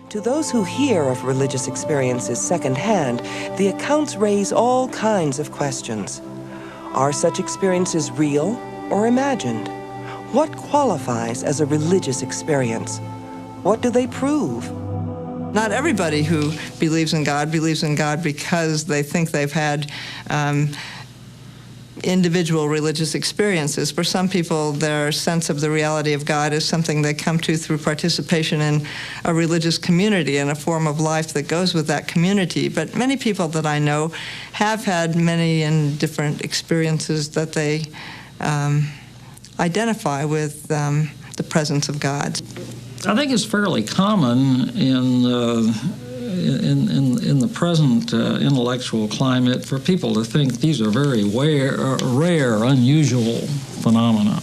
To those who hear of religious experiences secondhand, the accounts raise all kinds of questions. Are such experiences real or imagined? What qualifies as a religious experience? What do they prove? Not everybody who believes in God because they think they've had individual religious experiences. For some people, their sense of the reality of God is something they come to through participation in a religious community and a form of life that goes with that community. But many people that I know have had many and different experiences that they identify with the presence of God. I think it's fairly common in the present intellectual climate for people to think these are very rare, unusual phenomena.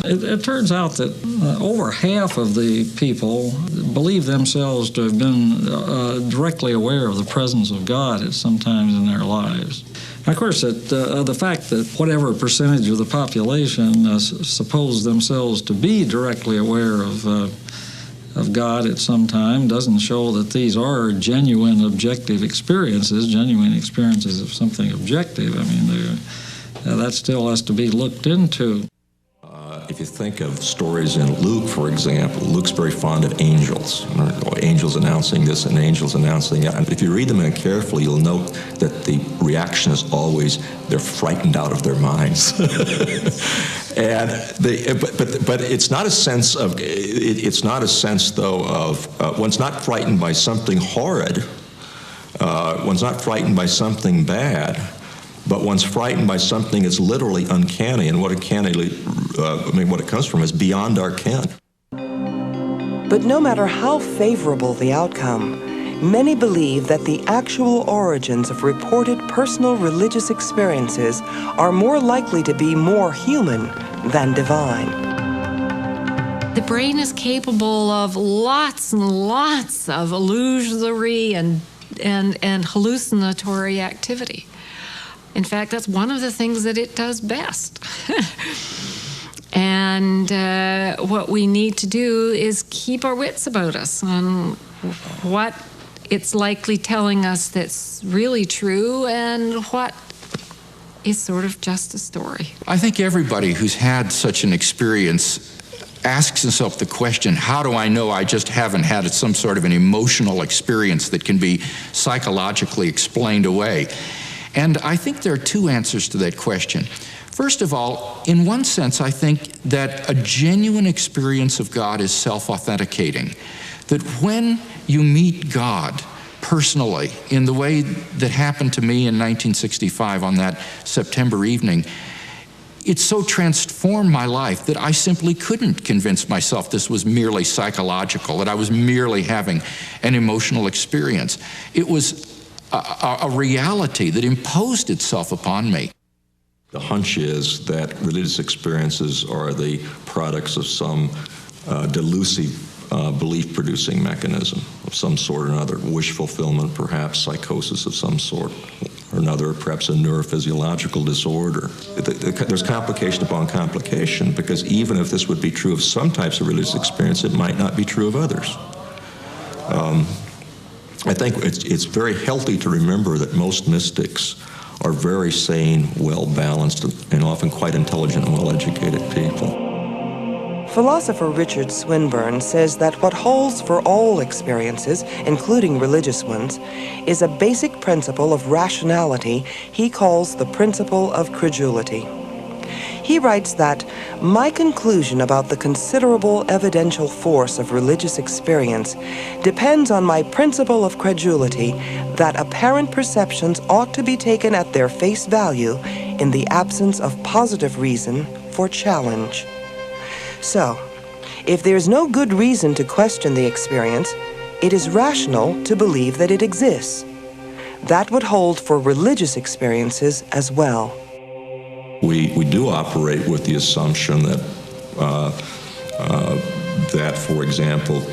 It turns out that over half of the people believe themselves to have been directly aware of the presence of God at some times in their lives. And of course, the fact that whatever percentage of the population suppose themselves to be directly aware of God at some time doesn't show that these are genuine objective experiences, genuine experiences of something objective. I mean, that still has to be looked into. If you think of stories in Luke, for example, Luke's very fond of angels. Angels announcing this and angels announcing that. And if you read them carefully, you'll note that the reaction is always they're frightened out of their minds. And but it's not a sense of it's not a sense though of one's not frightened by something horrid. One's not frightened by something bad. But one's frightened by something that's literally uncanny, and what it comes from is beyond our ken. But no matter how favorable the outcome, many believe that the actual origins of reported personal religious experiences are more likely to be more human than divine. The brain is capable of lots and lots of illusory and hallucinatory activity. In fact, that's one of the things that it does best. And what we need to do is keep our wits about us on what it's likely telling us that's really true and what is sort of just a story. I think everybody who's had such an experience asks himself the question, how do I know I just haven't had some sort of an emotional experience that can be psychologically explained away? And I think there are two answers to that question. First of all, in one sense, I think that a genuine experience of God is self-authenticating. That when you meet God personally, in the way that happened to me in 1965 on that September evening, it so transformed my life that I simply couldn't convince myself this was merely psychological, that I was merely having an emotional experience. It was a reality that imposed itself upon me. The hunch is that religious experiences are the products of some delusive belief-producing mechanism of some sort or another, wish fulfillment, perhaps psychosis of some sort or another, perhaps a neurophysiological disorder. There's complication upon complication, because even if this would be true of some types of religious experience, it might not be true of others. I think it's very healthy to remember that most mystics are very sane, well-balanced, and often quite intelligent and well-educated people. Philosopher Richard Swinburne says that what holds for all experiences, including religious ones, is a basic principle of rationality he calls the principle of credulity. He writes that, "My conclusion about the considerable evidential force of religious experience depends on my principle of credulity that apparent perceptions ought to be taken at their face value in the absence of positive reason for challenge." So, if there's no good reason to question the experience, it is rational to believe that it exists. That would hold for religious experiences as well. We do operate with the assumption that, for example,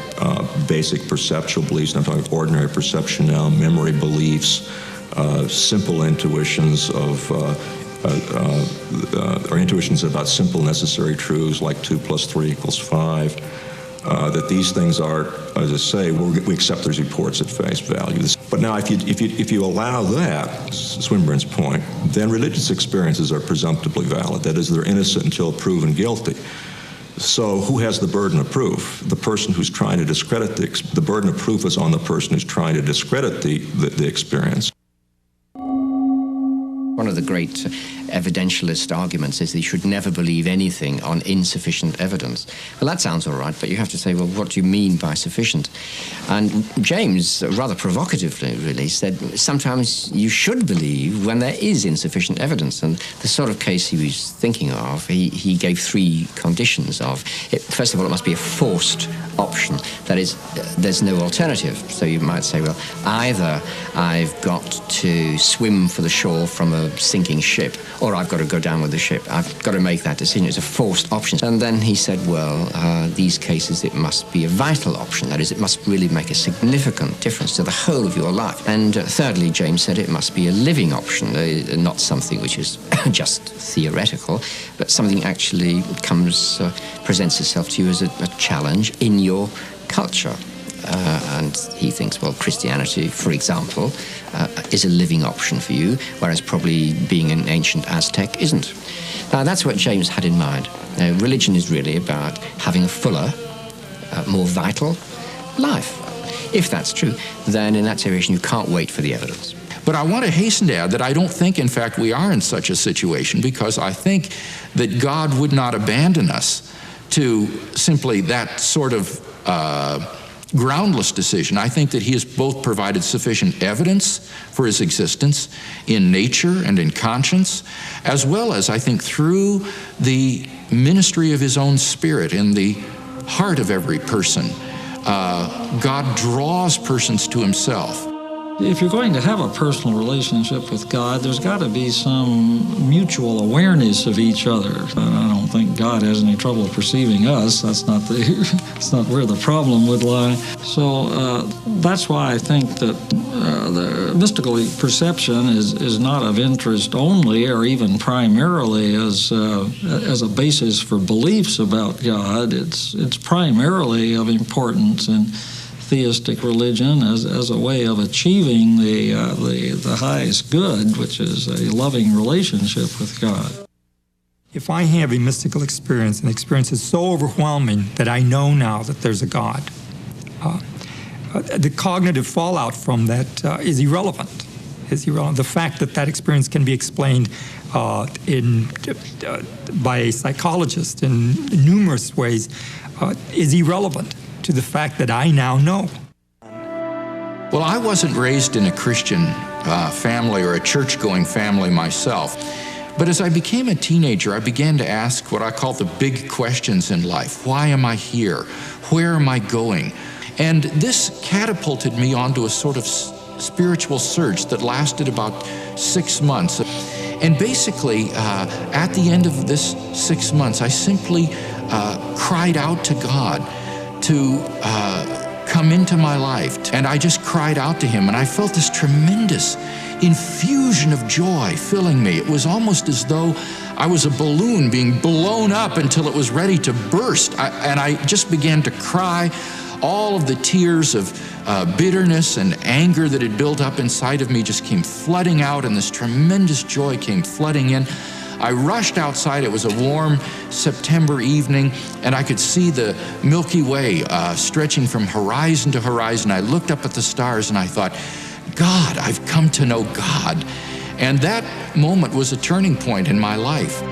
basic perceptual beliefs, and I'm talking ordinary perception now, memory beliefs, simple intuitions or intuitions about simple necessary truths like 2 + 3 = 5, that these things are, as I say, we accept those reports at face value. But now, if you allow that, Swinburne's point, then religious experiences are presumptively valid. That is, they're innocent until proven guilty. So who has the burden of proof? The person who's trying to discredit the burden of proof is on the person who's trying to discredit the experience. One of the great evidentialist arguments is that you should never believe anything on insufficient evidence. Well, that sounds all right, but you have to say, well, what do you mean by sufficient? And James, rather provocatively, really, said sometimes you should believe when there is insufficient evidence. And the sort of case he was thinking of, he gave three conditions of it. First of all, it must be a forced option. That is, there's no alternative. So you might say, well, either I've got to swim for the shore from a sinking ship, or I've got to go down with the ship. I've got to make that decision. It's a forced option. And then he said, well, these cases, it must be a vital option. That is, it must really make a significant difference to the whole of your life. And thirdly, James said it must be a living option, not something which is just theoretical, but something actually presents itself to you as a challenge in your culture. And he thinks, well, Christianity, for example, is a living option for you, whereas probably being an ancient Aztec isn't. Now, that's what James had in mind. Religion is really about having a fuller, more vital life. If that's true, then in that situation, you can't wait for the evidence. But I want to hasten to add that I don't think, in fact, we are in such a situation, because I think that God would not abandon us to simply that sort of groundless decision. I think that he has both provided sufficient evidence for his existence in nature and in conscience, as well as, I think, through the ministry of his own Spirit in the heart of every person. God draws persons to himself. If you're going to have a personal relationship with God, there's got to be some mutual awareness of each other. I don't think God has any trouble perceiving us. That's not where the problem would lie. So that's why I think that the mystical perception is not of interest only or even primarily as a basis for beliefs about God. It's primarily of importance in theistic religion as a way of achieving the highest good, which is a loving relationship with God. If I have a mystical experience, and the experience is so overwhelming that I know now that there's a God, the cognitive fallout from that is irrelevant. The fact that that experience can be explained by a psychologist in numerous ways is irrelevant to the fact that I now know. Well, I wasn't raised in a Christian family or a church-going family myself. But as I became a teenager, I began to ask what I call the big questions in life. Why am I here? Where am I going? And this catapulted me onto a sort of spiritual search that lasted about 6 months. And basically, at the end of this 6 months, I simply cried out to God to come into my life. And I just cried out to him, and I felt this tremendous infusion of joy filling me. It was almost as though I was a balloon being blown up until it was ready to burst. And I just began to cry. All of the tears of bitterness and anger that had built up inside of me just came flooding out, and this tremendous joy came flooding in. I rushed outside. It was a warm September evening, and I could see the Milky Way stretching from horizon to horizon. I looked up at the stars, and I thought, God, I've come to know God. And that moment was a turning point in my life.